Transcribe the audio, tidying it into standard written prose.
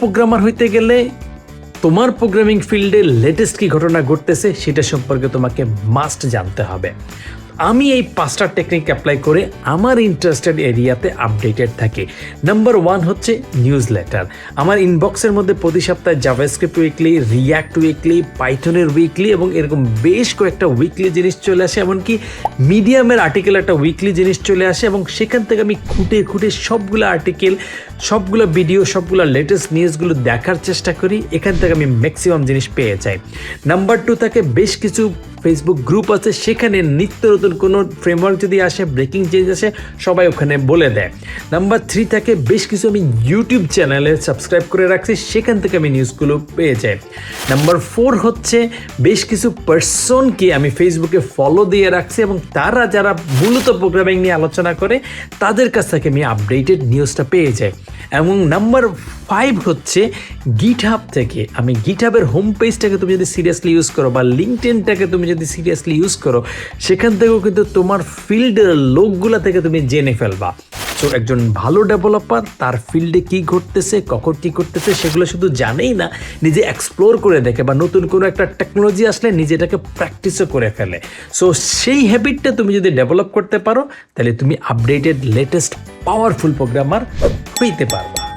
Programmer হইতে গেলে তোমার প্রোগ্রামিং ফিল্ডে লেটেস্ট কি ঘটনা ঘটতেছে সেটা সম্পর্কে তোমাকে মাস্ট জানতে হবে। আমি এই 5টা টেকনিক অ্যাপ্লাই করে আমার ইন্টারেস্টেড এরিয়াতে আপডেটেড থাকি। নাম্বার 1 হচ্ছে নিউজ লেটার। আমার ইনবক্সের মধ্যে প্রতি সপ্তাহে জাভাস্ক্রিপ্ট উইকলি, রিয়াক্ট উইকলি, পাইথনের উইকলি এবং এরকম বেশ কয়েকটা উইকলি জিনিস চলে আসে, এমনকি মিডিয়ামের আর্টিকেল একটা উইকলি জিনিস চলে আসে এবং সেখান থেকে আমি খুঁটে খুঁটে সবগুলো আর্টিকেল, সবগুলো ভিডিও, সবগুলো লেটেস্ট নিউজগুলো দেখার চেষ্টা করি। এখান থেকে আমি ম্যাক্সিমাম জিনিস পেয়ে যাই। নাম্বার 2 থাকে বেশ কিছু ফেসবুক গ্রুপ আছে, সেখানে নিত্য নতুন কোনো ফ্রেমওয়ার্ক যদি আসে, ব্রেকিং চেঞ্জ আসে, সবাই ওখানে বলে দেয়। নাম্বার 3 থাকে বেশ কিছু আমি ইউটিউব চ্যানেলে সাবস্ক্রাইব করে রাখছি, সেখান থেকে আমি নিউজগুলো পেয়ে যাই। নাম্বার 4 হচ্ছে বেশ কিছু পার্সনকে আমি ফেসবুকে ফলো দিয়ে রাখছি এবং তারা যারা মূলত প্রোগ্রামিং নিয়ে আলোচনা করে তাদের কাছ থেকে আমি আপডেটেড নিউজটা পেয়ে যাই। এবং নাম্বার 5 হচ্ছে গিটহাব থেকে। আমি গিটহাবের হোম পেজটাকে তুমি যদি সিরিয়াসলি ইউজ করো বা লিঙ্কডইনটাকে তুমি যদি সিরিয়াসলি ইউজ করো, সেখান থেকেও কিন্তু তোমার ফিল্ডের লোকগুলা থেকে তুমি জেনে ফেলবা। তো একজন ভালো ডেভেলপার তার ফিল্ডে কি ঘটতেছে, কখন কি করতেছে সেগুলো শুধু জানেই না, নিজে এক্সপ্লোর করে দেখে বা নতুন কোনো একটা টেকনোলজি আসলে নিজে এটাকে প্র্যাকটিসও করে ফেলে। সো সেই হ্যাবিটটা তুমি যদি ডেভেলপ করতে পারো তাহলে তুমি আপডেটেড, লেটেস্ট, পাওয়ারফুল প্রোগ্রামার হইতে পারবা।